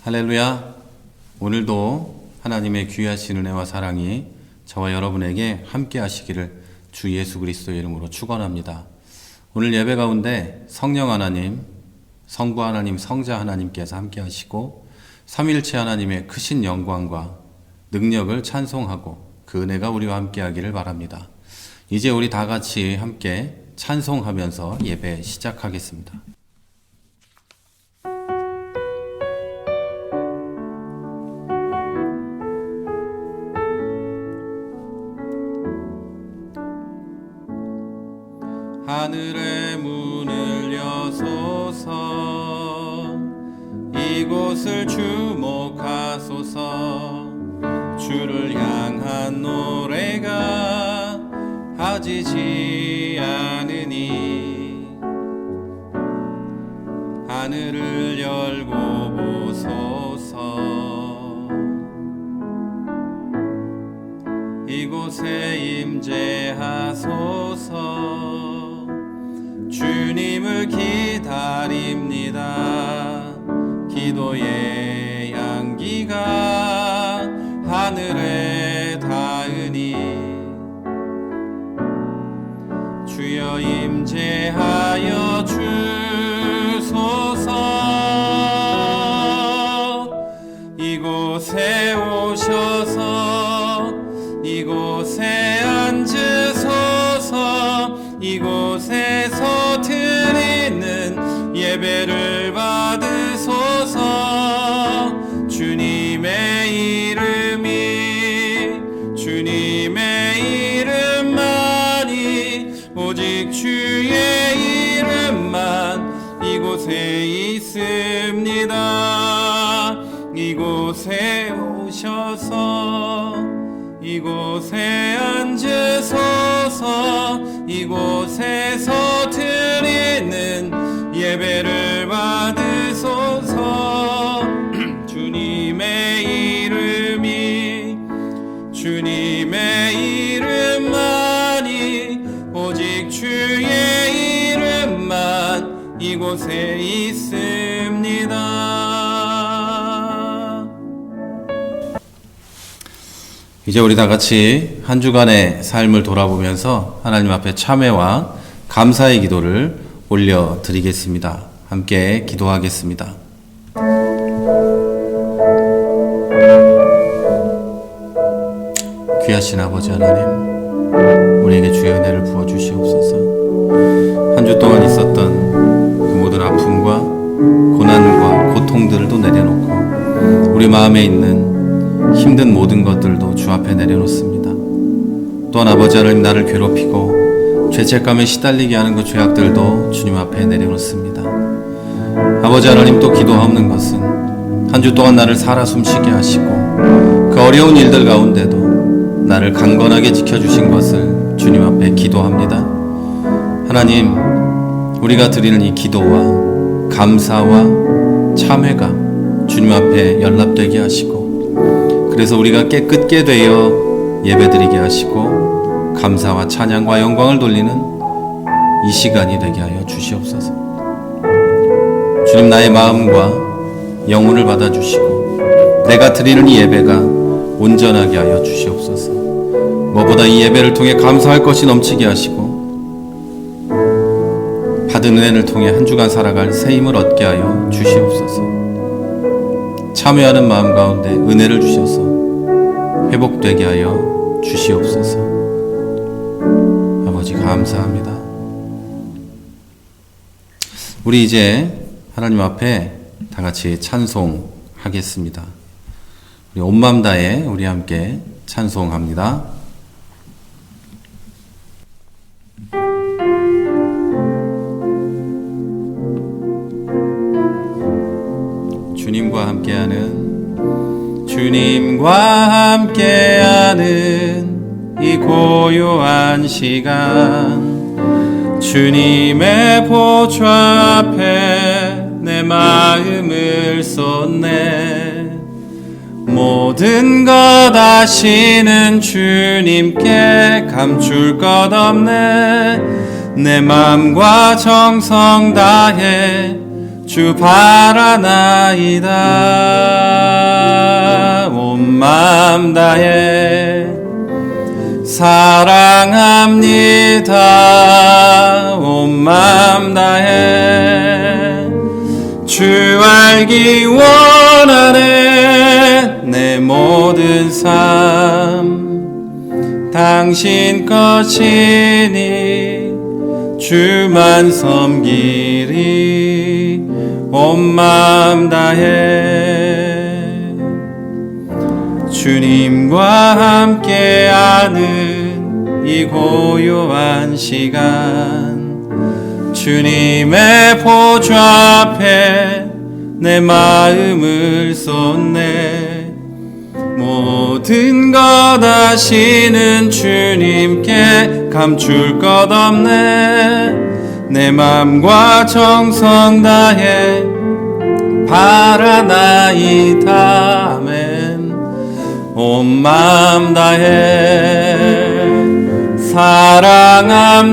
할렐루야. 오늘도 하나님의 귀하신 은혜와 사랑이 저와 여러분에게 함께 하시기를 주 예수 그리스도의 이름으로 축원합니다. 오늘 예배 가운데 성령 하나님, 성부 하나님, 성자 하나님께서 함께 하시고 삼위일체 하나님의 크신 영광과 능력을 찬송하고 그 은혜가 우리와 함께 하기를 바랍니다. 이제 우리 다 같이 함께 찬송하면서 예배 시작하겠습니다. 하늘의 문을 여소서, 이곳을 주목하소서. 주를 향한 노래가 하지지 않으니 하늘을 열고 보소서. 이곳에 임재하소서. 주님을 기다립니다. 기도의 향기가 하늘에 닿으니 주여 임재하여 주소서. 이곳에 오셔서 이곳에 앉으소서. 이곳에서 드리는 예배를 받으소서. 주님의 이름만이 오직 주의 이름만 이곳에 있습니다. 이곳에 오셔서 이곳에 앉으소서. 이곳에서 드리는 예배를 받으소서. 주님의 이름만이 오직 주의 이름만 이곳에 있습니다. 이제 우리 다 같이 한 주간의 삶을 돌아보면서 하나님 앞에 참회와 감사의 기도를 올려드리겠습니다. 함께 기도하겠습니다. 귀하신 아버지 하나님, 우리에게 주의 은혜를 부어주시옵소서. 한 주 동안 있었던 그 모든 아픔과 고난과 고통들도 내려놓고 우리 마음에 있는 힘든 모든 것들도 주 앞에 내려놓습니다. 또한 아버지 하나님, 나를 괴롭히고 죄책감에 시달리게 하는 그 죄악들도 주님 앞에 내려놓습니다. 아버지 하나님, 또 기도하옵는 것은 한 주 동안 나를 살아 숨쉬게 하시고 그 어려운 일들 가운데도 나를 강건하게 지켜주신 것을 주님 앞에 기도합니다. 하나님, 우리가 드리는 이 기도와 감사와 참회가 주님 앞에 연락되게 하시고 그래서 우리가 깨끗게 되어 예배드리게 하시고 감사와 찬양과 영광을 돌리는 이 시간이 되게 하여 주시옵소서. 주님, 나의 마음과 영혼을 받아주시고 내가 드리는 이 예배가 온전하게 하여 주시옵소서. 무엇보다 이 예배를 통해 감사할 것이 넘치게 하시고 받은 은혜를 통해 한 주간 살아갈 새 힘을 얻게 하여 주시옵소서. 참여하는 마음 가운데 은혜를 주셔서 회복되게 하여 주시옵소서. 아버지, 감사합니다. 우리 이제 하나님 앞에 다 같이 찬송하겠습니다. 우리 온 마음 다해 우리 함께 찬송합니다. 주님과 함께하는 이 고요한 시간, 주님의 보좌 앞에 내 마음을 쏟네. 모든 것 아시는 주님께 감출 것 없네. 내 맘과 정성 다해 주 바라나이다. 온 마음 다해 사랑합니다. 온 마음 다해 주 알기 원하네. 내 모든 삶 당신 것이니 주만 섬기리. 온 마음 다해 주님과 함께하는 이 고요한 시간, 주님의 보좌 앞에 내 마음을 쏟네. 모든 것 아시는 주님께 감출 것 없네. 내 맘과 정성 다해 바라나이다. 아멘. 온 마음 다해 사랑합니다.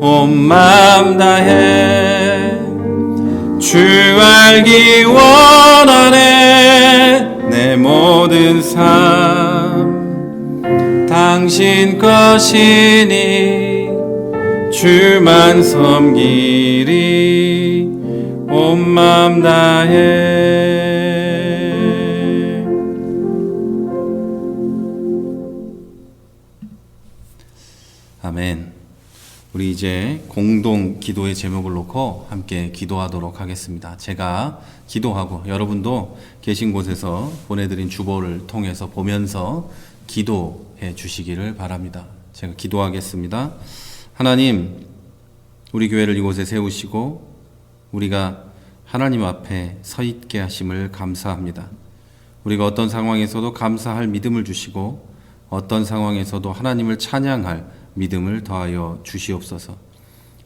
온 마음 다해 주 알기 원하네. 내 모든 삶 당신 것이니 주만 섬기리. 온 마음 다해. 아멘. 우리 이제 공동 기도의 제목을 놓고 함께 기도하도록 하겠습니다. 제가 기도하고 여러분도 계신 곳에서 보내드린 주보를 통해서 보면서 기도해 주시기를 바랍니다. 제가 기도하겠습니다. 하나님, 우리 교회를 이곳에 세우시고 우리가 하나님 앞에 서 있게 하심을 감사합니다. 우리가 어떤 상황에서도 감사할 믿음을 주시고 어떤 상황에서도 하나님을 찬양할 믿음을 더하여 주시옵소서.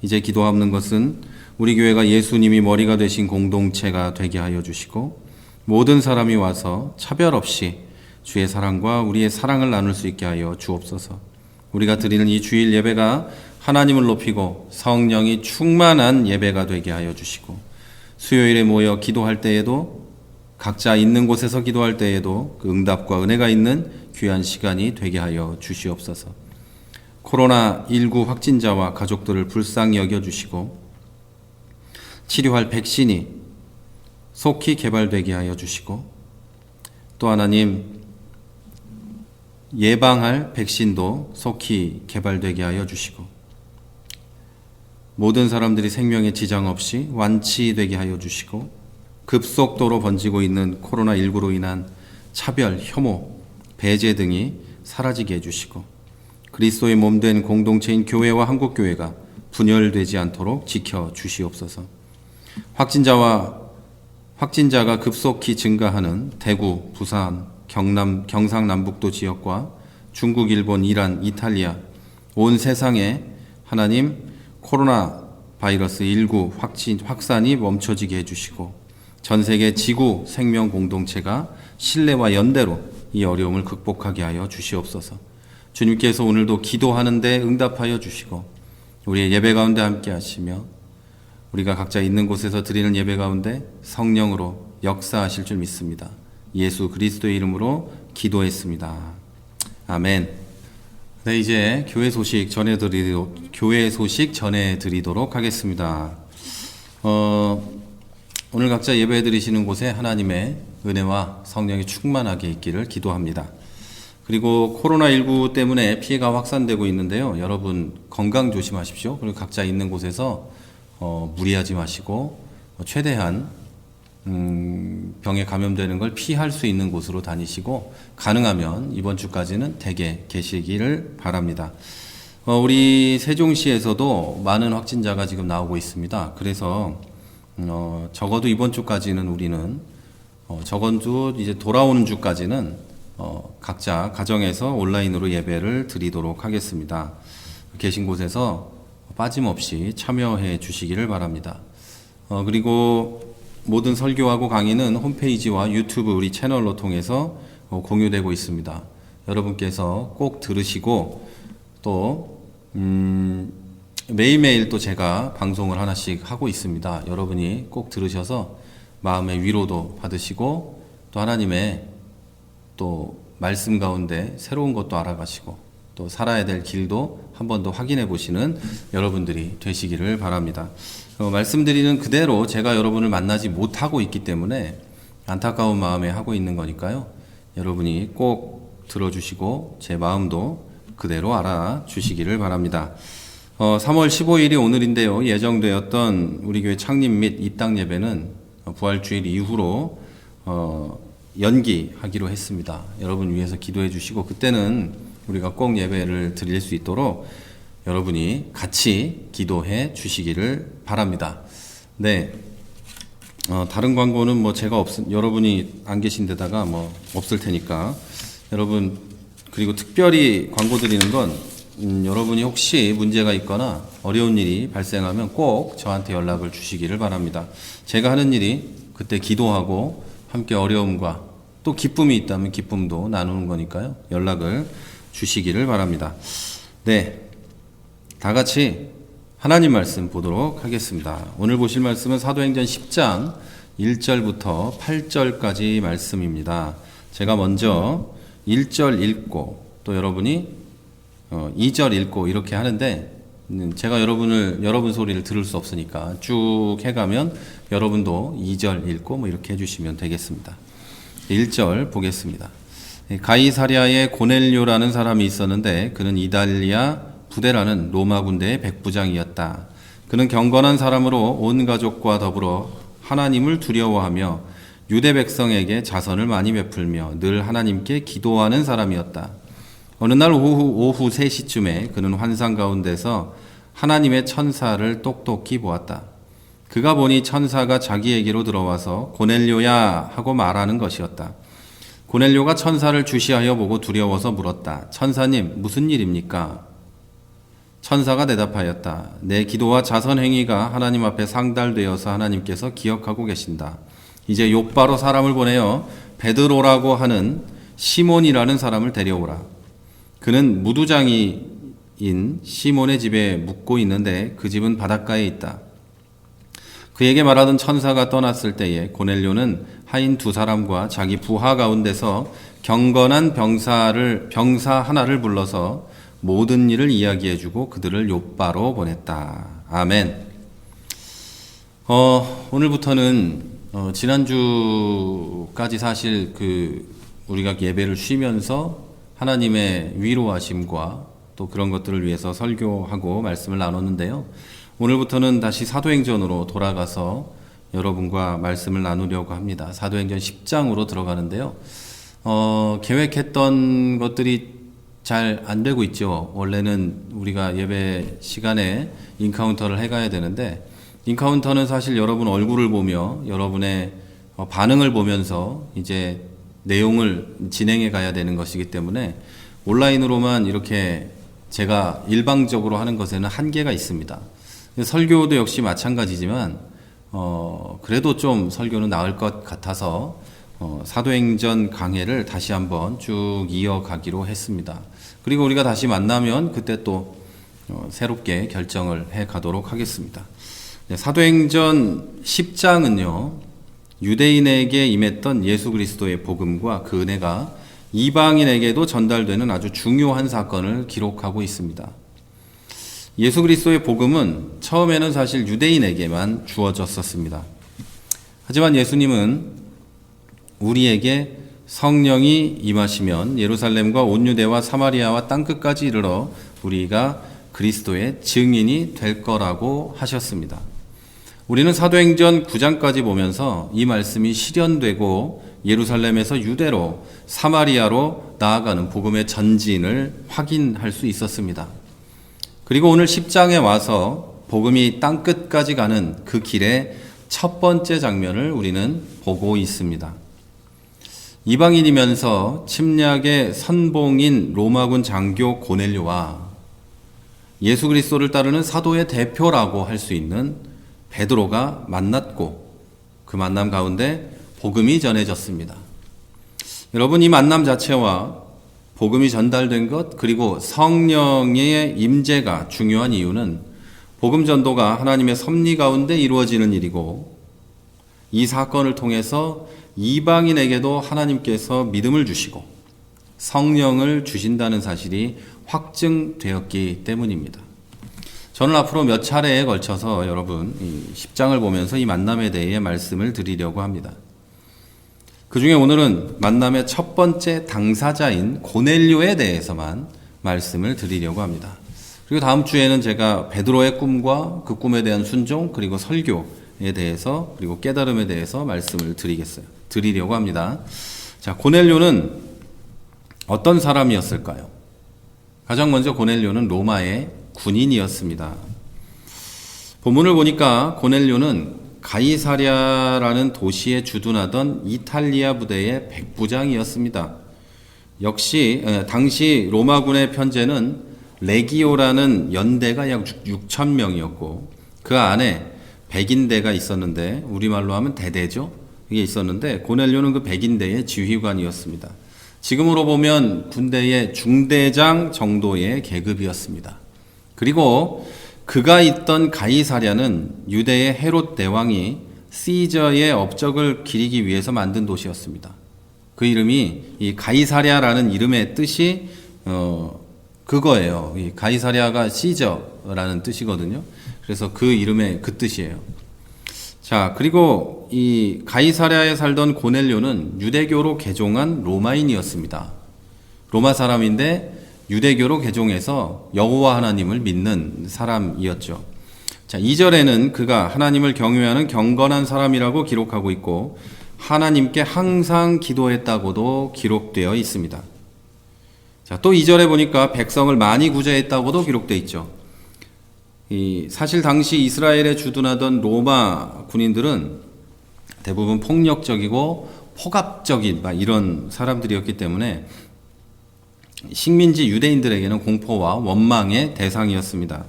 이제 기도하는 것은 우리 교회가 예수님이 머리가 되신 공동체가 되게 하여 주시고 모든 사람이 와서 차별 없이 주의 사랑과 우리의 사랑을 나눌 수 있게 하여 주옵소서. 우리가 드리는 이 주일 예배가 하나님을 높이고 성령이 충만한 예배가 되게 하여 주시고 수요일에 모여 기도할 때에도 각자 있는 곳에서 기도할 때에도 그 응답과 은혜가 있는 귀한 시간이 되게 하여 주시옵소서. 코로나19 확진자와 가족들을 불쌍히 여겨주시고 치료할 백신이 속히 개발되게 하여 주시고 또 하나님 예방할 백신도 속히 개발되게 하여 주시고 모든 사람들이 생명에 지장 없이 완치되게 하여 주시고 급속도로 번지고 있는 코로나19로 인한 차별, 혐오, 배제 등이 사라지게 해주시고 그리스도의 몸된 공동체인 교회와 한국교회가 분열되지 않도록 지켜주시옵소서. 확진자가 급속히 증가하는 대구, 부산, 경상남북도 지역과 중국, 일본, 이란, 이탈리아 온 세상에 하나님 코로나 바이러스 19 확산이 멈춰지게 해주시고 전 세계 지구 생명 공동체가 신뢰와 연대로 이 어려움을 극복하게 하여 주시옵소서. 주님께서 오늘도 기도하는데 응답하여 주시고 우리의 예배 가운데 함께 하시며 우리가 각자 있는 곳에서 드리는 예배 가운데 성령으로 역사하실 줄 믿습니다. 예수 그리스도의 이름으로 기도했습니다. 아멘. 네, 이제 교회 소식 전해드리도록 하겠습니다. 오늘 각자 예배 드리시는 곳에 하나님의 은혜와 성령이 충만하게 있기를 기도합니다. 그리고 코로나19 때문에 피해가 확산되고 있는데요. 여러분 건강 조심하십시오. 그리고 각자 있는 곳에서 무리하지 마시고 최대한 병에 감염되는 걸 피할 수 있는 곳으로 다니시고 가능하면 이번 주까지는 댁에 계시기를 바랍니다. 우리 세종시에서도 많은 확진자가 지금 나오고 있습니다. 그래서 적어도 이번 주까지는 우리는 저번 주 이제 돌아오는 주까지는 각자 가정에서 온라인으로 예배를 드리도록 하겠습니다. 계신 곳에서 빠짐없이 참여해 주시기를 바랍니다. 그리고 모든 설교하고 강의는 홈페이지와 유튜브 우리 채널로 통해서 공유되고 있습니다. 여러분께서 꼭 들으시고 또 매일매일 또 제가 방송을 하나씩 하고 있습니다. 여러분이 꼭 들으셔서 마음의 위로도 받으시고 또 하나님의 또 말씀 가운데 새로운 것도 알아가시고 또 살아야 될 길도 한 번 더 확인해 보시는 여러분들이 되시기를 바랍니다. 말씀드리는 그대로 제가 여러분을 만나지 못하고 있기 때문에 안타까운 마음에 하고 있는 거니까요. 여러분이 꼭 들어주시고 제 마음도 그대로 알아주시기를 바랍니다. 3월 15일이 오늘인데요. 예정되었던 우리 교회 창립 및 입당 예배는 부활주일 이후로 연기하기로 했습니다. 여러분 위해서 기도해 주시고 그때는 우리가 꼭 예배를 드릴 수 있도록 여러분이 같이 기도해 주시기를 바랍니다. 네. 다른 광고는 뭐 제가 여러분이 안 계신 데다가 뭐 없을 테니까 여러분 그리고 특별히 광고 드리는 건 여러분이 혹시 문제가 있거나 어려운 일이 발생하면 꼭 저한테 연락을 주시기를 바랍니다. 제가 하는 일이 그때 기도하고 함께 어려움과 또 기쁨이 있다면 기쁨도 나누는 거니까요. 연락을 주시기를 바랍니다. 네. 다 같이 하나님 말씀 보도록 하겠습니다. 오늘 보실 말씀은 사도행전 10장 1절부터 8절까지 말씀입니다. 제가 먼저 1절 읽고 또 여러분이 2절 읽고 이렇게 하는데 제가 여러분 소리를 들을 수 없으니까 쭉 해가면 여러분도 2절 읽고 뭐 이렇게 해주시면 되겠습니다. 1절 보겠습니다. 가이사랴에 고넬료라는 사람이 있었는데 그는 이달리아 부대라는 로마 군대의 백부장이었다. 그는 경건한 사람으로 온 가족과 더불어 하나님을 두려워하며 유대 백성에게 자선을 많이 베풀며 늘 하나님께 기도하는 사람이었다. 어느 날 오후 3시쯤에 그는 환상 가운데서 하나님의 천사를 똑똑히 보았다. 그가 보니 천사가 자기에게로 들어와서 고넬료야 하고 말하는 것이었다. 고넬료가 천사를 주시하여 보고 두려워서 물었다. 천사님, 무슨 일입니까? 천사가 대답하였다. 내 기도와 자선 행위가 하나님 앞에 상달되어서 하나님께서 기억하고 계신다. 이제 욥바로 사람을 보내어 베드로라고 하는 시몬이라는 사람을 데려오라. 그는 무두장이인 시몬의 집에 묵고 있는데 그 집은 바닷가에 있다. 그에게 말하던 천사가 떠났을 때에 고넬료는 하인 2사람과 자기 부하 가운데서 경건한 병사 하나를 불러서 모든 일을 이야기해주고 그들을 욥바로 보냈다. 아멘. 오늘부터는 지난주까지 사실 우리가 예배를 쉬면서 하나님의 위로하심과 또 그런 것들을 위해서 설교하고 말씀을 나눴는데요. 오늘부터는 다시 사도행전으로 돌아가서 여러분과 말씀을 나누려고 합니다. 사도행전 10장으로 들어가는데요. 계획했던 것들이 잘 안 되고 있죠. 원래는 우리가 예배 시간에 인카운터를 해가야 되는데 인카운터는 사실 여러분 얼굴을 보며 여러분의 반응을 보면서 이제 내용을 진행해 가야 되는 것이기 때문에 온라인으로만 이렇게 제가 일방적으로 하는 것에는 한계가 있습니다. 설교도 역시 마찬가지지만 그래도 좀 설교는 나을 것 같아서 사도행전 강해를 다시 한번 쭉 이어가기로 했습니다. 그리고 우리가 다시 만나면 그때 또 새롭게 결정을 해 가도록 하겠습니다. 사도행전 10장은요. 유대인에게 임했던 예수 그리스도의 복음과 그 은혜가 이방인에게도 전달되는 아주 중요한 사건을 기록하고 있습니다. 예수 그리스도의 복음은 처음에는 사실 유대인에게만 주어졌었습니다. 하지만 예수님은 우리에게 성령이 임하시면 예루살렘과 온 유대와 사마리아와 땅끝까지 이르러 우리가 그리스도의 증인이 될 거라고 하셨습니다. 우리는 사도행전 9장까지 보면서 이 말씀이 실현되고 예루살렘에서 유대로 사마리아로 나아가는 복음의 전진을 확인할 수 있었습니다. 그리고 오늘 10장에 와서 복음이 땅끝까지 가는 그 길의 첫 번째 장면을 우리는 보고 있습니다. 이방인이면서 침략의 선봉인 로마군 장교 고넬료와 예수 그리스도를 따르는 사도의 대표라고 할 수 있는 베드로가 만났고 그 만남 가운데 복음이 전해졌습니다. 여러분, 이 만남 자체와 복음이 전달된 것 그리고 성령의 임재가 중요한 이유는 복음 전도가 하나님의 섭리 가운데 이루어지는 일이고, 이 사건을 통해서 이방인에게도 하나님께서 믿음을 주시고 성령을 주신다는 사실이 확증되었기 때문입니다. 저는 앞으로 몇 차례에 걸쳐서 여러분 10장을 보면서 이 만남에 대해 말씀을 드리려고 합니다. 그 중에 오늘은 만남의 첫 번째 당사자인 고넬료에 대해서만 말씀을 드리려고 합니다. 그리고 다음 주에는 제가 베드로의 꿈과 그 꿈에 대한 순종, 그리고 설교에 대해서, 그리고 깨달음에 대해서 말씀을 드리려고 합니다. 자, 고넬료는 어떤 사람이었을까요? 가장 먼저 고넬료는 로마의 군인이었습니다. 본문을 보니까 고넬료는 가이사랴라는 도시에 주둔하던 이탈리아 부대의 백부장이었습니다. 역시 당시 로마군의 편제는 레기오라는 연대가 약 6천 명이었고, 그 안에 백인대가 있었는데, 우리말로 하면 대대죠. 이게 있었는데 고넬료는 그 백인대의 지휘관이었습니다. 지금으로 보면 군대의 중대장 정도의 계급이었습니다. 그리고 그가 있던 가이사랴는 유대의 헤롯 대왕이 시저의 업적을 기리기 위해서 만든 도시였습니다. 그 이름이 이 가이사랴라는 이름의 뜻이 그거예요. 이 가이사랴가 시저라는 뜻이거든요. 그래서 그 이름의 그 뜻이에요. 자, 그리고 이 가이사랴에 살던 고넬료는 유대교로 개종한 로마인이었습니다. 로마 사람인데 유대교로 개종해서 여호와 하나님을 믿는 사람이었죠. 자, 2절에는 그가 하나님을 경외하는 경건한 사람이라고 기록하고 있고, 하나님께 항상 기도했다고도 기록되어 있습니다. 자, 또 2절에 보니까 백성을 많이 구제했다고도 기록되어 있죠. 사실 당시 이스라엘에 주둔하던 로마 군인들은 대부분 폭력적이고 폭압적인 이런 사람들이었기 때문에 식민지 유대인들에게는 공포와 원망의 대상이었습니다.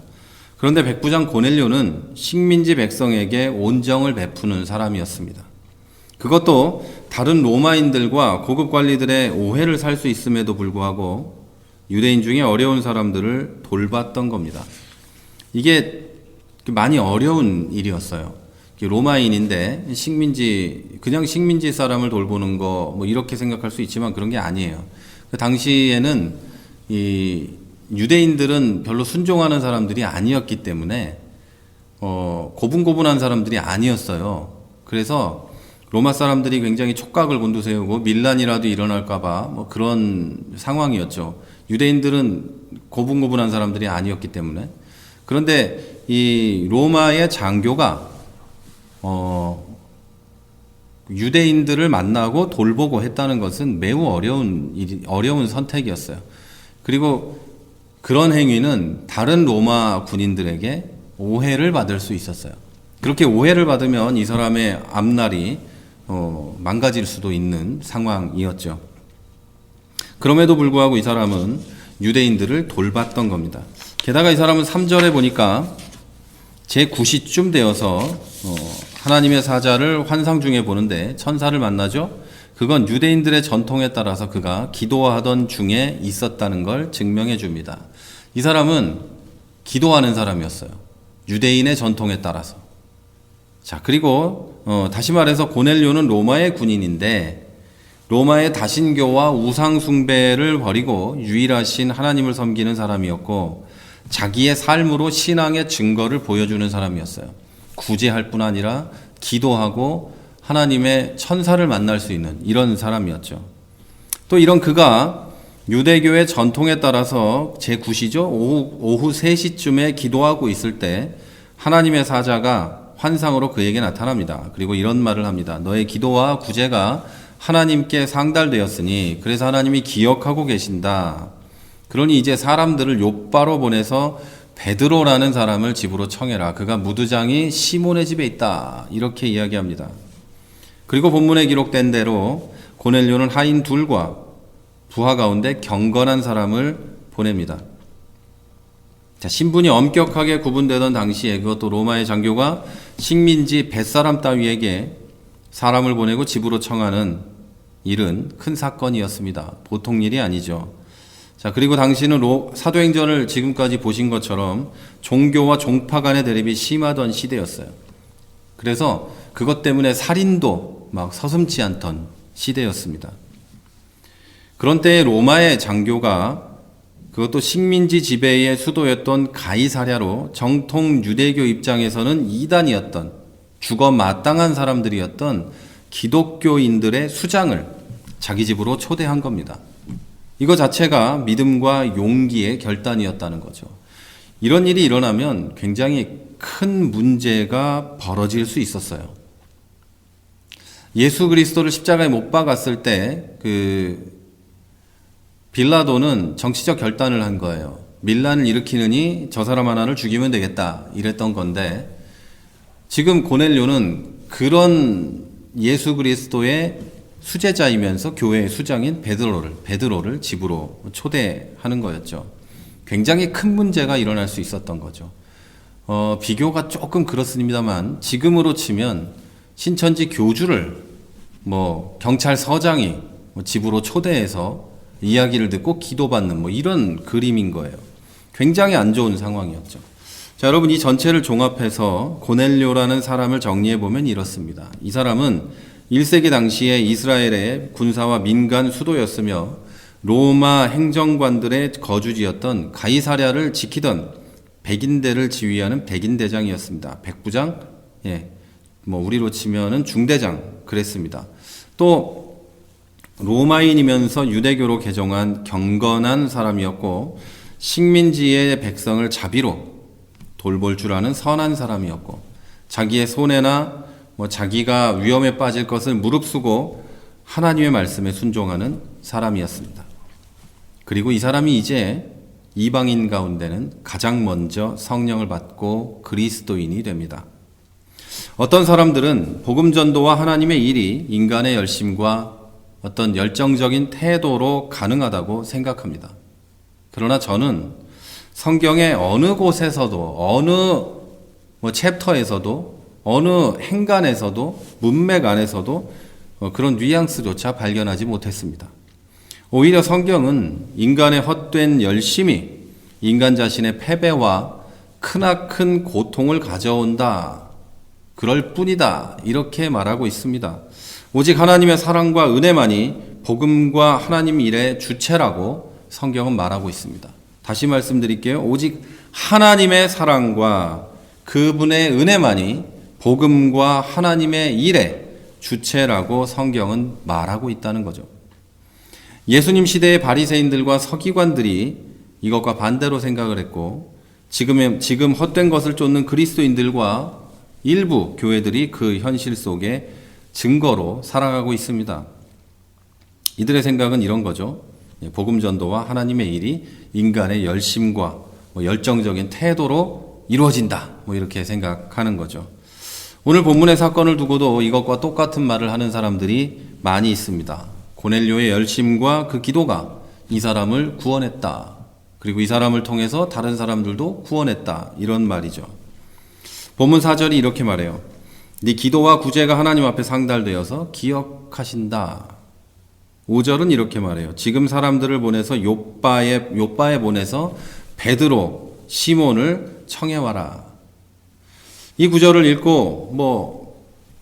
그런데 백부장 고넬료는 식민지 백성에게 온정을 베푸는 사람이었습니다. 그것도 다른 로마인들과 고급 관리들의 오해를 살 수 있음에도 불구하고 유대인 중에 어려운 사람들을 돌봤던 겁니다. 이게 많이 어려운 일이었어요. 로마인인데 그냥 식민지 사람을 돌보는 거 이렇게 생각할 수 있지만 그런 게 아니에요. 그 당시에는 이 유대인들은 별로 순종하는 사람들이 아니었기 때문에 고분고분한 사람들이 아니었어요. 그래서 로마 사람들이 굉장히 촉각을 곤두세우고 밀란이라도 일어날까봐 그런 상황이었죠. 유대인들은 고분고분한 사람들이 아니었기 때문에. 그런데 이 로마의 장교가 유대인들을 만나고 돌보고 했다는 것은 매우 어려운 선택이었어요. 그리고 그런 행위는 다른 로마 군인들에게 오해를 받을 수 있었어요. 그렇게 오해를 받으면 이 사람의 앞날이 망가질 수도 있는 상황이었죠. 그럼에도 불구하고 이 사람은 유대인들을 돌봤던 겁니다. 게다가 이 사람은 3절에 보니까 제9시쯤 되어서 하나님의 사자를 환상 중에 보는데 천사를 만나죠. 그건 유대인들의 전통에 따라서 그가 기도하던 중에 있었다는 걸 증명해 줍니다. 이 사람은 기도하는 사람이었어요. 유대인의 전통에 따라서. 자, 그리고 다시 말해서 고넬료는 로마의 군인인데 로마의 다신교와 우상 숭배를 버리고 유일하신 하나님을 섬기는 사람이었고, 자기의 삶으로 신앙의 증거를 보여주는 사람이었어요. 구제할 뿐 아니라 기도하고 하나님의 천사를 만날 수 있는 이런 사람이었죠. 또 이런 그가 유대교의 전통에 따라서 제9시죠. 오후 3시쯤에 기도하고 있을 때 하나님의 사자가 환상으로 그에게 나타납니다. 그리고 이런 말을 합니다. 너의 기도와 구제가 하나님께 상달되었으니 그래서 하나님이 기억하고 계신다. 그러니 이제 사람들을 욥바로 보내서 베드로라는 사람을 집으로 청해라. 그가 무두장이 시몬의 집에 있다. 이렇게 이야기합니다. 그리고 본문에 기록된 대로 고넬료는 하인 둘과 부하 가운데 경건한 사람을 보냅니다. 자, 신분이 엄격하게 구분되던 당시에 그것도 로마의 장교가 식민지 뱃사람 따위에게 사람을 보내고 집으로 청하는 일은 큰 사건이었습니다. 보통 일이 아니죠. 자, 그리고 당시는 사도행전을 지금까지 보신 것처럼 종교와 종파 간의 대립이 심하던 시대였어요. 그래서 그것 때문에 살인도 막 서슴지 않던 시대였습니다. 그런 때에 로마의 장교가, 그것도 식민지 지배의 수도였던 가이사랴로 정통 유대교 입장에서는 이단이었던, 죽어 마땅한 사람들이었던 기독교인들의 수장을 자기 집으로 초대한 겁니다. 이거 자체가 믿음과 용기의 결단이었다는 거죠. 이런 일이 일어나면 굉장히 큰 문제가 벌어질 수 있었어요. 예수 그리스도를 십자가에 못 박았을 때 빌라도는 정치적 결단을 한 거예요. 밀란을 일으키느니 저 사람 하나를 죽이면 되겠다, 이랬던 건데, 지금 고넬료는 그런 예수 그리스도의 수제자이면서 교회의 수장인 베드로를 집으로 초대하는 거였죠. 굉장히 큰 문제가 일어날 수 있었던 거죠. 비교가 조금 그렇습니다만, 지금으로 치면 신천지 교주를 경찰서장이 집으로 초대해서 이야기를 듣고 기도받는 이런 그림인 거예요. 굉장히 안 좋은 상황이었죠. 자, 여러분, 이 전체를 종합해서 고넬료라는 사람을 정리해보면 이렇습니다. 이 사람은 1세기 당시에 이스라엘의 군사와 민간 수도였으며 로마 행정관들의 거주지였던 가이사랴를 지키던 백인대를 지휘하는 백인대장이었습니다. 백부장? 예. 우리로 치면은 중대장, 그랬습니다. 또 로마인이면서 유대교로 개종한 경건한 사람이었고, 식민지의 백성을 자비로 돌볼 줄 아는 선한 사람이었고, 자기의 손해나 자기가 위험에 빠질 것을 무릅쓰고 하나님의 말씀에 순종하는 사람이었습니다. 그리고 이 사람이 이제 이방인 가운데는 가장 먼저 성령을 받고 그리스도인이 됩니다. 어떤 사람들은 복음 전도와 하나님의 일이 인간의 열심과 어떤 열정적인 태도로 가능하다고 생각합니다. 그러나 저는 성경의 어느 곳에서도, 어느 챕터에서도, 어느 행간에서도, 문맥 안에서도 그런 뉘앙스조차 발견하지 못했습니다. 오히려 성경은 인간의 헛된 열심이 인간 자신의 패배와 크나큰 고통을 가져온다, 그럴 뿐이다, 이렇게 말하고 있습니다. 오직 하나님의 사랑과 은혜만이 복음과 하나님 일의 주체라고 성경은 말하고 있습니다. 다시 말씀드릴게요. 오직 하나님의 사랑과 그분의 은혜만이 복음과 하나님의 일의 주체라고 성경은 말하고 있다는 거죠. 예수님 시대의 바리새인들과 서기관들이 이것과 반대로 생각을 했고, 지금 헛된 것을 쫓는 그리스도인들과 일부 교회들이 그 현실 속에 증거로 살아가고 있습니다. 이들의 생각은 이런 거죠. 복음 전도와 하나님의 일이 인간의 열심과 열정적인 태도로 이루어진다, 이렇게 생각하는 거죠. 오늘 본문의 사건을 두고도 이것과 똑같은 말을 하는 사람들이 많이 있습니다. 고넬료의 열심과 그 기도가 이 사람을 구원했다, 그리고 이 사람을 통해서 다른 사람들도 구원했다, 이런 말이죠. 본문 4절이 이렇게 말해요. 네 기도와 구제가 하나님 앞에 상달되어서 기억하신다. 5절은 이렇게 말해요. 지금 사람들을 보내서 요바에 보내서 베드로, 시몬을 청해와라. 이 구절을 읽고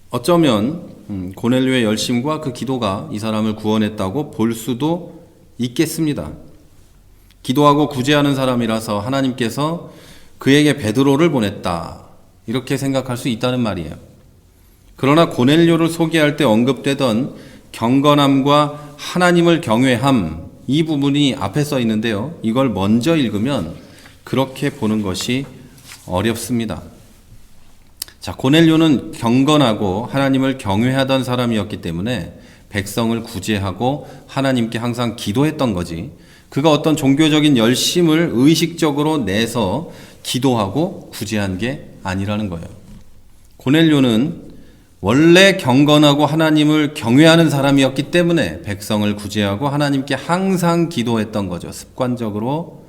어쩌면 고넬료의 열심과 그 기도가 이 사람을 구원했다고 볼 수도 있겠습니다. 기도하고 구제하는 사람이라서 하나님께서 그에게 베드로를 보냈다, 이렇게 생각할 수 있다는 말이에요. 그러나 고넬료를 소개할 때 언급되던 경건함과 하나님을 경외함, 이 부분이 앞에 써 있는데요. 이걸 먼저 읽으면 그렇게 보는 것이 어렵습니다. 자, 고넬료는 경건하고 하나님을 경외하던 사람이었기 때문에 백성을 구제하고 하나님께 항상 기도했던 거지, 그가 어떤 종교적인 열심을 의식적으로 내서 기도하고 구제한 게 아니라는 거예요. 고넬료는 원래 경건하고 하나님을 경외하는 사람이었기 때문에 백성을 구제하고 하나님께 항상 기도했던 거죠. 습관적으로.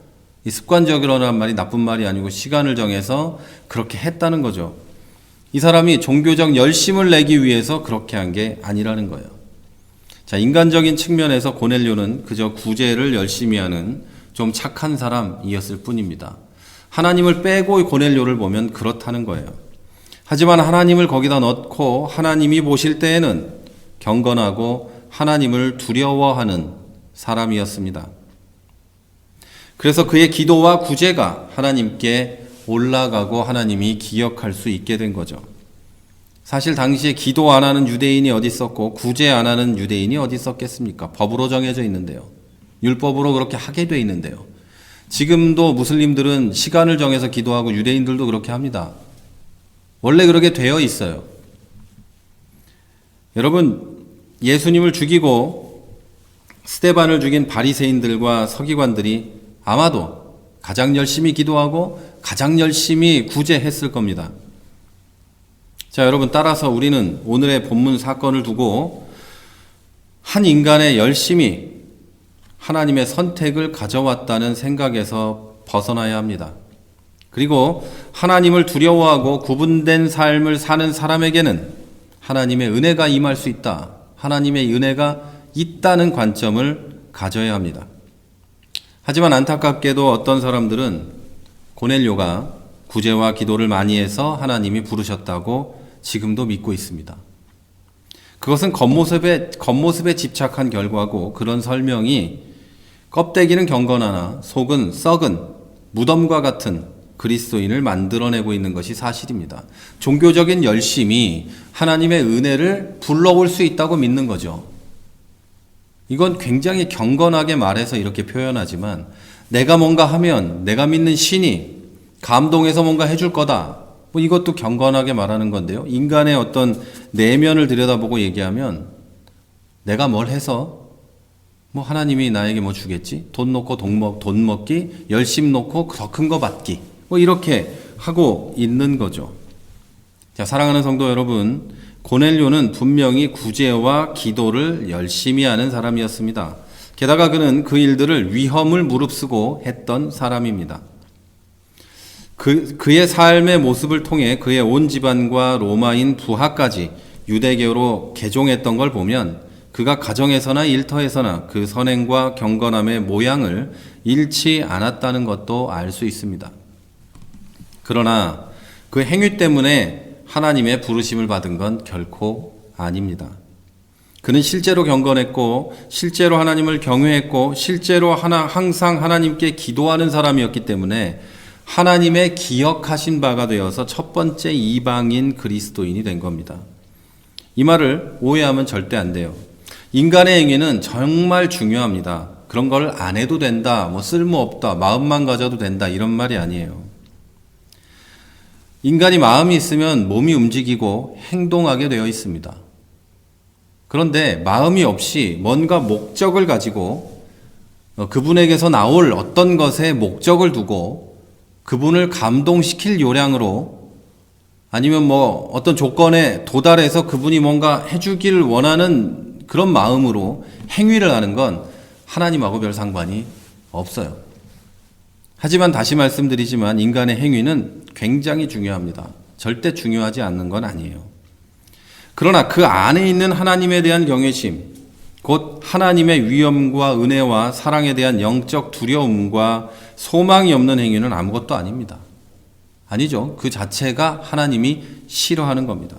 이 습관적으로라는 말이 나쁜 말이 아니고 시간을 정해서 그렇게 했다는 거죠. 이 사람이 종교적 열심을 내기 위해서 그렇게 한 게 아니라는 거예요. 자, 인간적인 측면에서 고넬료는 그저 구제를 열심히 하는 좀 착한 사람이었을 뿐입니다. 하나님을 빼고 고넬료를 보면 그렇다는 거예요. 하지만 하나님을 거기다 넣고 하나님이 보실 때에는 경건하고 하나님을 두려워하는 사람이었습니다. 그래서 그의 기도와 구제가 하나님께 올라가고 하나님이 기억할 수 있게 된 거죠. 사실 당시에 기도 안 하는 유대인이 어디 있었고 구제 안 하는 유대인이 어디 있었겠습니까? 법으로 정해져 있는데요. 율법으로 그렇게 하게 돼 있는데요. 지금도 무슬림들은 시간을 정해서 기도하고 유대인들도 그렇게 합니다. 원래 그렇게 되어 있어요. 여러분, 예수님을 죽이고 스데반을 죽인 바리새인들과 서기관들이 아마도 가장 열심히 기도하고 가장 열심히 구제했을 겁니다. 자, 여러분, 따라서 우리는 오늘의 본문 사건을 두고 한 인간의 열심히 하나님의 선택을 가져왔다는 생각에서 벗어나야 합니다. 그리고 하나님을 두려워하고 구분된 삶을 사는 사람에게는 하나님의 은혜가 임할 수 있다. 하나님의 은혜가 있다는 관점을 가져야 합니다. 하지만 안타깝게도 어떤 사람들은 고넬료가 구제와 기도를 많이 해서 하나님이 부르셨다고 지금도 믿고 있습니다. 그것은 겉모습에 집착한 결과고 그런 설명이 껍데기는 경건하나 속은 썩은 무덤과 같은 그리스도인을 만들어내고 있는 것이 사실입니다. 종교적인 열심이 하나님의 은혜를 불러올 수 있다고 믿는 거죠. 이건 굉장히 경건하게 말해서 이렇게 표현하지만 내가 뭔가 하면 내가 믿는 신이 감동해서 뭔가 해줄 거다. 뭐 이것도 경건하게 말하는 건데요. 인간의 어떤 내면을 들여다보고 얘기하면 내가 뭘 해서 뭐 하나님이 나에게 뭐 주겠지? 돈 놓고 돈 먹기, 열심 놓고 더 큰 거 받기. 뭐 이렇게 하고 있는 거죠. 자, 사랑하는 성도 여러분, 고넬료는 분명히 구제와 기도를 열심히 하는 사람이었습니다. 게다가 그는 그 일들을 위험을 무릅쓰고 했던 사람입니다. 그의 삶의 모습을 통해 그의 온 집안과 로마인 부하까지 유대교로 개종했던 걸 보면 그가 가정에서나 일터에서나 그 선행과 경건함의 모양을 잃지 않았다는 것도 알 수 있습니다. 그러나 그 행위 때문에 하나님의 부르심을 받은 건 결코 아닙니다. 그는 실제로 경건했고 실제로 하나님을 경외했고 실제로 항상 하나님께 기도하는 사람이었기 때문에 하나님의 기억하신 바가 되어서 첫 번째 이방인 그리스도인이 된 겁니다. 이 말을 오해하면 절대 안 돼요. 인간의 행위는 정말 중요합니다. 그런 걸 안 해도 된다, 뭐 쓸모없다, 마음만 가져도 된다 이런 말이 아니에요. 인간이 마음이 있으면 몸이 움직이고 행동하게 되어 있습니다. 그런데 마음이 없이 뭔가 목적을 가지고 그분에게서 나올 어떤 것에 목적을 두고 그분을 감동시킬 요량으로 아니면 뭐 어떤 조건에 도달해서 그분이 뭔가 해주기를 원하는 그런 마음으로 행위를 하는 건 하나님하고 별 상관이 없어요. 하지만 다시 말씀드리지만 인간의 행위는 굉장히 중요합니다. 절대 중요하지 않는 건 아니에요. 그러나 그 안에 있는 하나님에 대한 경외심, 곧 하나님의 위엄과 은혜와 사랑에 대한 영적 두려움과 소망이 없는 행위는 아무것도 아닙니다. 아니죠. 그 자체가 하나님이 싫어하는 겁니다.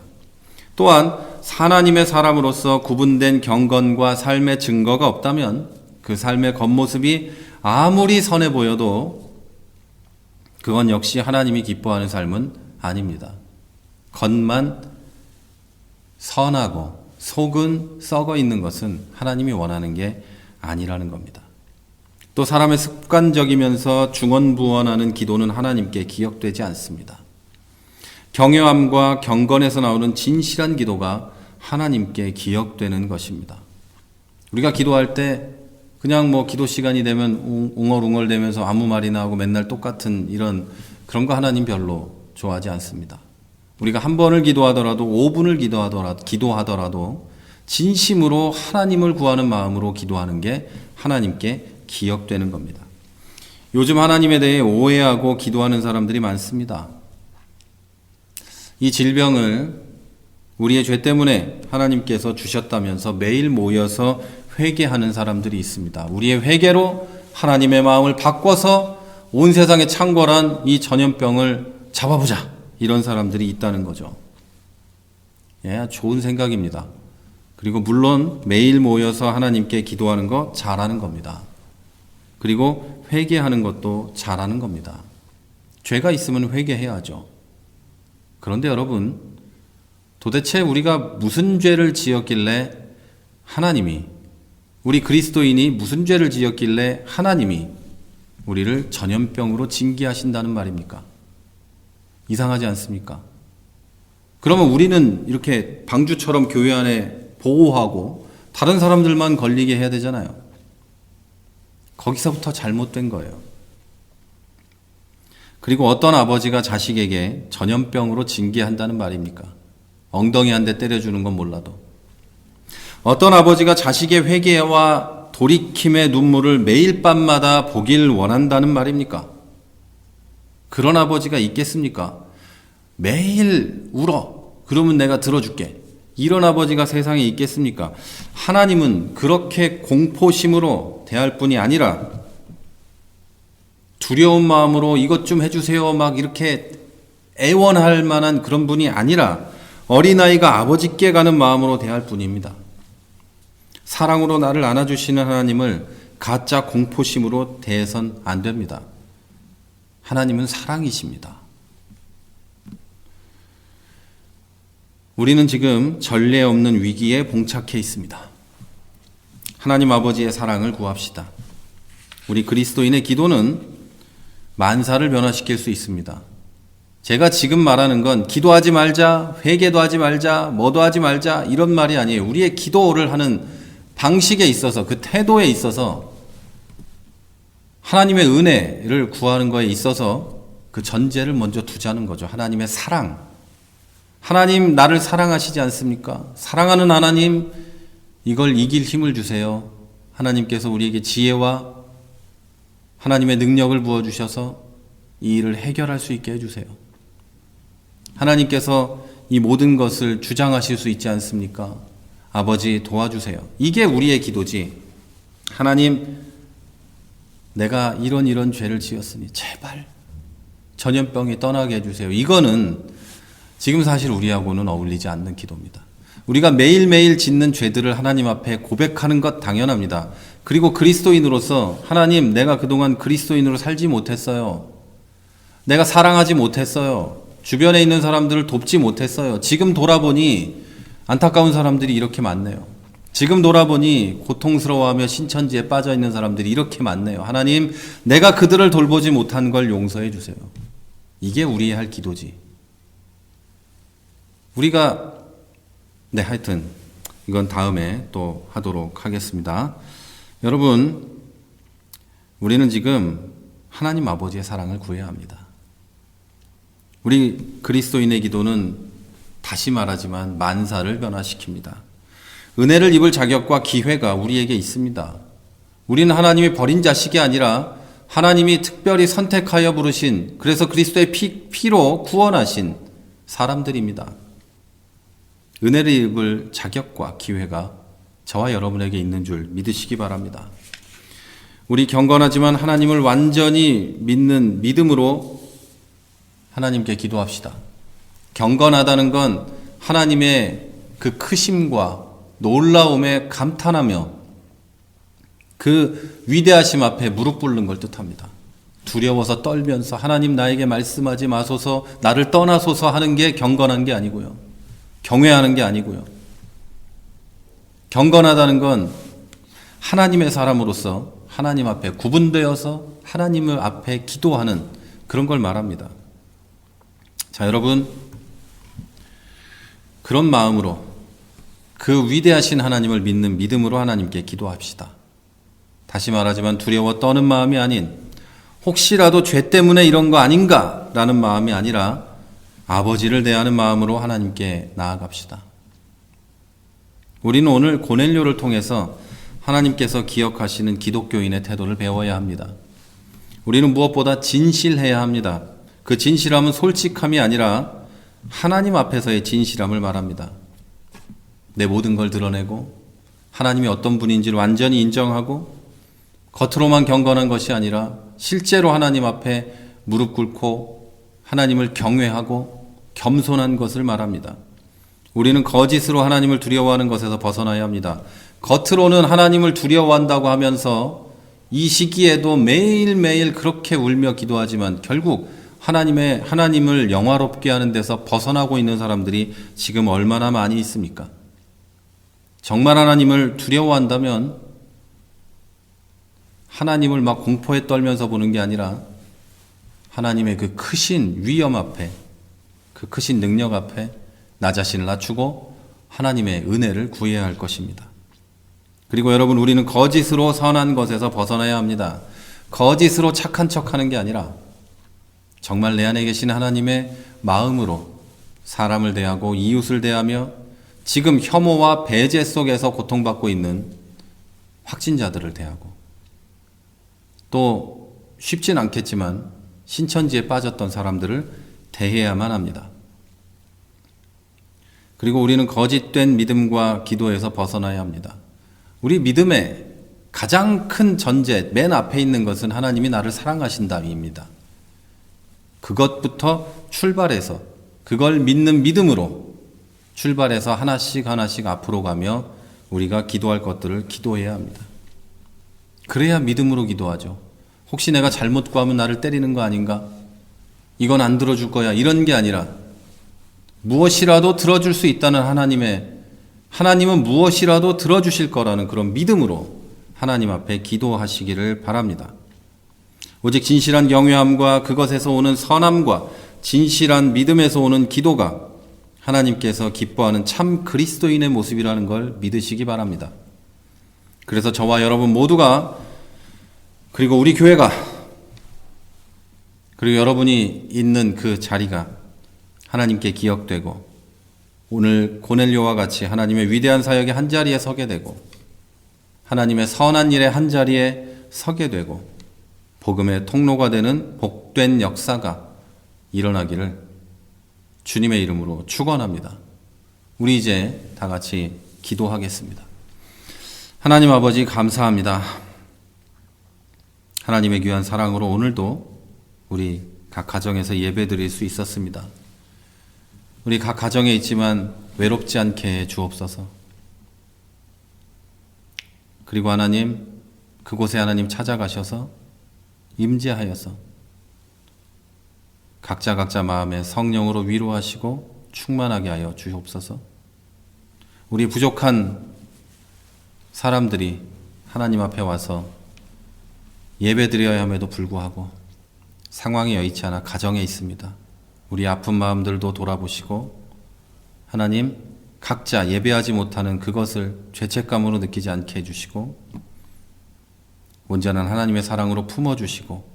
또한 하나님의 사람으로서 구분된 경건과 삶의 증거가 없다면 그 삶의 겉모습이 아무리 선해 보여도 그건 역시 하나님이 기뻐하는 삶은 아닙니다. 겉만 선하고 속은 썩어 있는 것은 하나님이 원하는 게 아니라는 겁니다. 또 사람의 습관적이면서 중언부언하는 기도는 하나님께 기억되지 않습니다. 경외함과 경건에서 나오는 진실한 기도가 하나님께 기억되는 것입니다. 우리가 기도할 때 그냥 뭐 기도 시간이 되면 웅얼웅얼대면서 아무 말이나 하고 맨날 똑같은 그런 거 하나님 별로 좋아하지 않습니다. 우리가 한 번을 기도하더라도 5분을 기도하더라도 진심으로 하나님을 구하는 마음으로 기도하는 게 하나님께 기억되는 겁니다. 요즘 하나님에 대해 오해하고 기도하는 사람들이 많습니다. 이 질병을 우리의 죄 때문에 하나님께서 주셨다면서 매일 모여서 회개하는 사람들이 있습니다. 우리의 회개로 하나님의 마음을 바꿔서 온 세상에 창궐한 이 전염병을 잡아보자. 이런 사람들이 있다는 거죠. 예, 좋은 생각입니다. 그리고 물론 매일 모여서 하나님께 기도하는 거 잘하는 겁니다. 그리고 회개하는 것도 잘하는 겁니다. 죄가 있으면 회개해야죠. 그런데 여러분, 도대체 우리가 무슨 죄를 지었길래 하나님이, 우리 그리스도인이 무슨 죄를 지었길래 하나님이 우리를 전염병으로 징계하신다는 말입니까? 이상하지 않습니까? 그러면 우리는 이렇게 방주처럼 교회 안에 보호하고 다른 사람들만 걸리게 해야 되잖아요. 거기서부터 잘못된 거예요. 그리고 어떤 아버지가 자식에게 전염병으로 징계한다는 말입니까? 엉덩이 한 대 때려주는 건 몰라도. 어떤 아버지가 자식의 회개와 돌이킴의 눈물을 매일 밤마다 보길 원한다는 말입니까? 그런 아버지가 있겠습니까? 매일 울어. 그러면 내가 들어줄게. 이런 아버지가 세상에 있겠습니까? 하나님은 그렇게 공포심으로 대할 뿐이 아니라 두려운 마음으로 이것 좀 해주세요 막 이렇게 애원할 만한 그런 분이 아니라 어린아이가 아버지께 가는 마음으로 대할 뿐입니다. 사랑으로 나를 안아주시는 하나님을 가짜 공포심으로 대해선 안 됩니다. 하나님은 사랑이십니다. 우리는 지금 전례 없는 위기에 봉착해 있습니다. 하나님 아버지의 사랑을 구합시다. 우리 그리스도인의 기도는 만사를 변화시킬 수 있습니다. 제가 지금 말하는 건 기도하지 말자, 회개도 하지 말자, 뭐도 하지 말자 이런 말이 아니에요. 우리의 기도를 하는 방식에 있어서, 그 태도에 있어서 하나님의 은혜를 구하는 거에 있어서 그 전제를 먼저 두자는 거죠. 하나님의 사랑. 하나님 나를 사랑하시지 않습니까? 사랑하는 하나님, 이걸 이길 힘을 주세요. 하나님께서 우리에게 지혜와 하나님의 능력을 부어주셔서 이 일을 해결할 수 있게 해주세요. 하나님께서 이 모든 것을 주장하실 수 있지 않습니까? 아버지 도와주세요. 이게 우리의 기도지. 하나님, 내가 이런 죄를 지었으니 제발 전염병이 떠나게 해주세요. 이거는 지금 사실 우리하고는 어울리지 않는 기도입니다. 우리가 매일매일 짓는 죄들을 하나님 앞에 고백하는 것 당연합니다. 그리고 그리스도인으로서 하나님, 내가 그동안 그리스도인으로 살지 못했어요. 내가 사랑하지 못했어요. 주변에 있는 사람들을 돕지 못했어요. 지금 돌아보니 안타까운 사람들이 이렇게 많네요. 지금 돌아보니 고통스러워하며 신천지에 빠져 있는 사람들이 이렇게 많네요. 하나님, 내가 그들을 돌보지 못한 걸 용서해 주세요. 이게 우리의 할 기도지. 우리가 하여튼 이건 다음에 또 하도록 하겠습니다. 여러분, 우리는 지금 하나님 아버지의 사랑을 구해야 합니다. 우리 그리스도인의 기도는 다시 말하지만 만사를 변화시킵니다. 은혜를 입을 자격과 기회가 우리에게 있습니다. 우리는 하나님이 버린 자식이 아니라 하나님이 특별히 선택하여 부르신, 그래서 그리스도의 피로 구원하신 사람들입니다. 은혜를 입을 자격과 기회가 저와 여러분에게 있는 줄 믿으시기 바랍니다. 우리 경건하지만 하나님을 완전히 믿는 믿음으로 하나님께 기도합시다. 경건하다는 건 하나님의 그 크심과 놀라움에 감탄하며 그 위대하심 앞에 무릎 꿇는 걸 뜻합니다. 두려워서 떨면서 하나님 나에게 말씀하지 마소서, 나를 떠나소서 하는 게 경건한 게 아니고요. 경외하는 게 아니고요. 경건하다는 건 하나님의 사람으로서 하나님 앞에 구분되어서 하나님을 앞에 기도하는 그런 걸 말합니다. 자, 여러분, 그런 마음으로 그 위대하신 하나님을 믿는 믿음으로 하나님께 기도합시다. 다시 말하지만 두려워 떠는 마음이 아닌, 혹시라도 죄 때문에 이런 거 아닌가 라는 마음이 아니라 아버지를 대하는 마음으로 하나님께 나아갑시다. 우리는 오늘 고넬료를 통해서 하나님께서 기억하시는 기독교인의 태도를 배워야 합니다. 우리는 무엇보다 진실해야 합니다. 그 진실함은 솔직함이 아니라 하나님 앞에서의 진실함을 말합니다. 내 모든 걸 드러내고 하나님이 어떤 분인지를 완전히 인정하고 겉으로만 경건한 것이 아니라 실제로 하나님 앞에 무릎 꿇고 하나님을 경외하고 겸손한 것을 말합니다. 우리는 거짓으로 하나님을 두려워하는 것에서 벗어나야 합니다. 겉으로는 하나님을 두려워한다고 하면서 이 시기에도 매일매일 그렇게 울며 기도하지만 결국 하나님을 영화롭게 하는 데서 벗어나고 있는 사람들이 지금 얼마나 많이 있습니까? 정말 하나님을 두려워한다면 하나님을 막 공포에 떨면서 보는 게 아니라 하나님의 그 크신 위엄 앞에, 그 크신 능력 앞에 나 자신을 낮추고 하나님의 은혜를 구해야 할 것입니다. 그리고 여러분, 우리는 거짓으로 선한 것에서 벗어나야 합니다. 거짓으로 착한 척하는 게 아니라 정말 내 안에 계신 하나님의 마음으로 사람을 대하고 이웃을 대하며 지금 혐오와 배제 속에서 고통받고 있는 확진자들을 대하고 또 쉽진 않겠지만 신천지에 빠졌던 사람들을 대해야만 합니다. 그리고 우리는 거짓된 믿음과 기도에서 벗어나야 합니다. 우리 믿음의 가장 큰 전제, 맨 앞에 있는 것은 하나님이 나를 사랑하신다입니다. 그것부터 출발해서 그걸 믿는 믿음으로 출발해서 하나씩 하나씩 앞으로 가며 우리가 기도할 것들을 기도해야 합니다. 그래야 믿음으로 기도하죠. 혹시 내가 잘못 구하면 나를 때리는 거 아닌가? 이건 안 들어줄 거야. 이런 게 아니라 무엇이라도 들어줄 수 있다는 하나님은 무엇이라도 들어주실 거라는 그런 믿음으로 하나님 앞에 기도하시기를 바랍니다. 오직 진실한 경외함과 그것에서 오는 선함과 진실한 믿음에서 오는 기도가 하나님께서 기뻐하는 참 그리스도인의 모습이라는 걸 믿으시기 바랍니다. 그래서 저와 여러분 모두가, 그리고 우리 교회가, 그리고 여러분이 있는 그 자리가 하나님께 기억되고 오늘 고넬료와 같이 하나님의 위대한 사역의 한자리에 서게 되고 하나님의 선한 일의 한자리에 서게 되고 복음의 통로가 되는 복된 역사가 일어나기를 주님의 이름으로 축원합니다. 우리 이제 다 같이 기도하겠습니다. 하나님 아버지, 감사합니다. 하나님의 귀한 사랑으로 오늘도 우리 각 가정에서 예배 드릴 수 있었습니다. 우리 각 가정에 있지만 외롭지 않게 해 주옵소서. 그리고 하나님, 그곳에 하나님 찾아가셔서 임재하여서 각자 마음에 성령으로 위로하시고 충만하게 하여 주옵소서. 우리 부족한 사람들이 하나님 앞에 와서 예배드려야 함에도 불구하고 상황이 여의치 않아 가정에 있습니다. 우리 아픈 마음들도 돌아보시고 하나님, 각자 예배하지 못하는 그것을 죄책감으로 느끼지 않게 해주시고 온전한 하나님의 사랑으로 품어주시고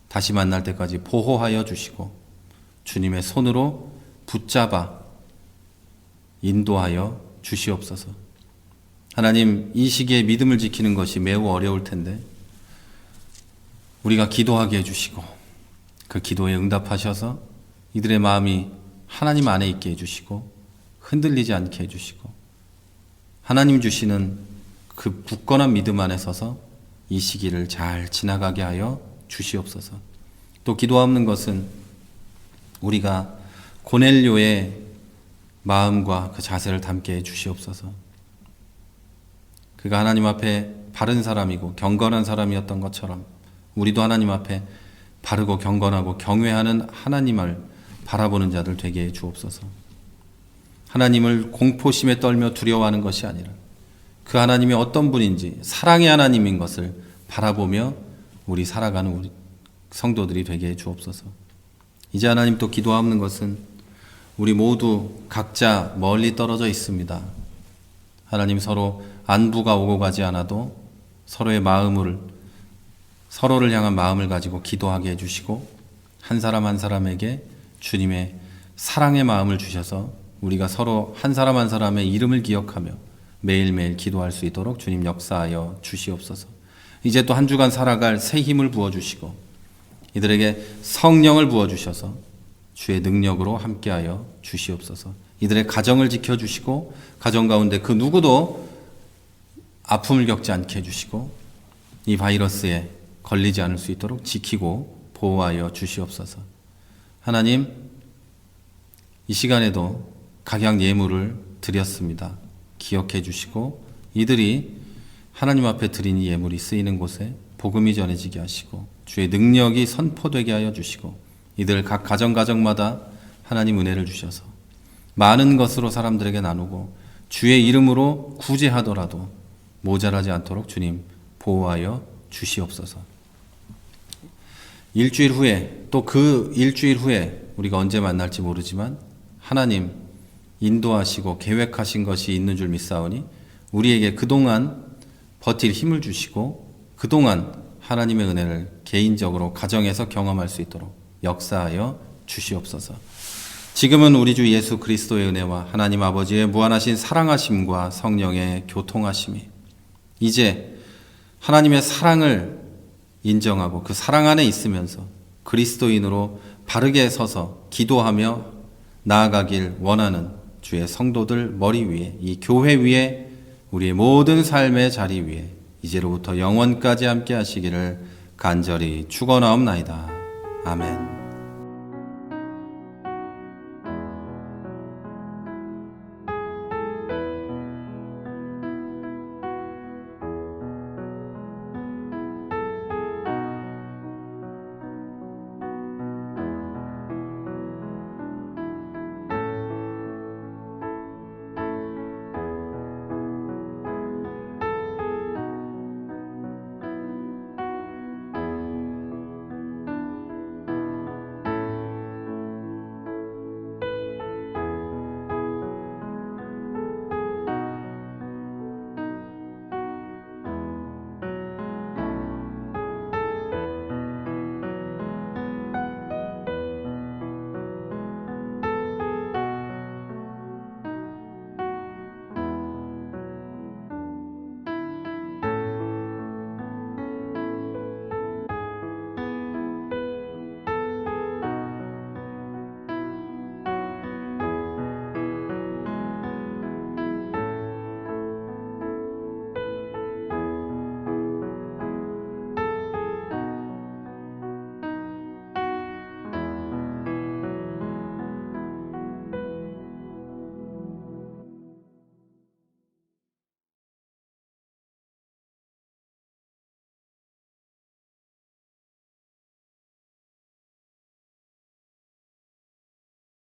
다시 만날 때까지 보호하여 주시고 주님의 손으로 붙잡아 인도하여 주시옵소서. 하나님, 이 시기에 믿음을 지키는 것이 매우 어려울 텐데 우리가 기도하게 해주시고 그 기도에 응답하셔서 이들의 마음이 하나님 안에 있게 해주시고 흔들리지 않게 해주시고 하나님 주시는 그 굳건한 믿음 안에 서서 이 시기를 잘 지나가게 하여 주시옵소서. 또 기도하는 것은 우리가 고넬료의 마음과 그 자세를 담게 해 주시옵소서. 그가 하나님 앞에 바른 사람이고 경건한 사람이었던 것처럼 우리도 하나님 앞에 바르고 경건하고 경외하는 하나님을 바라보는 자들 되게 해 주옵소서. 하나님을 공포심에 떨며 두려워하는 것이 아니라 그 하나님이 어떤 분인지 사랑의 하나님인 것을 바라보며 우리 살아가는 우리 성도들이 되게 해 주옵소서. 이제 하나님, 또 기도하는 것은 우리 모두 각자 멀리 떨어져 있습니다. 하나님, 서로 안부가 오고 가지 않아도 서로의 서로를 향한 마음을 가지고 기도하게 해주시고 한 사람 한 사람에게 주님의 사랑의 마음을 주셔서 우리가 서로 한 사람 한 사람의 이름을 기억하며 매일매일 기도할 수 있도록 주님 역사하여 주시옵소서. 이제 또 한 주간 살아갈 새 힘을 부어주시고 이들에게 성령을 부어주셔서 주의 능력으로 함께하여 주시옵소서. 이들의 가정을 지켜주시고 가정 가운데 그 누구도 아픔을 겪지 않게 해주시고 이 바이러스에 걸리지 않을 수 있도록 지키고 보호하여 주시옵소서. 하나님, 이 시간에도 각양 예물을 드렸습니다. 기억해 주시고 이들이 하나님 앞에 드린 이 예물이 쓰이는 곳에 복음이 전해지게 하시고 주의 능력이 선포되게 하여 주시고 이들 각 가정마다 하나님 은혜를 주셔서 많은 것으로 사람들에게 나누고 주의 이름으로 구제하더라도 모자라지 않도록 주님 보호하여 주시옵소서. 일주일 후에 또 그 일주일 후에 우리가 언제 만날지 모르지만 하나님 인도하시고 계획하신 것이 있는 줄 믿사오니 우리에게 그동안 버틸 힘을 주시고 그동안 하나님의 은혜를 개인적으로 가정에서 경험할 수 있도록 역사하여 주시옵소서. 지금은 우리 주 예수 그리스도의 은혜와 하나님 아버지의 무한하신 사랑하심과 성령의 교통하심이 이제 하나님의 사랑을 인정하고 그 사랑 안에 있으면서 그리스도인으로 바르게 서서 기도하며 나아가길 원하는 주의 성도들 머리 위에 이 교회 위에 우리의 모든 삶의 자리 위에 이제로부터 영원까지 함께 하시기를 간절히 축원하옵나이다. 아멘.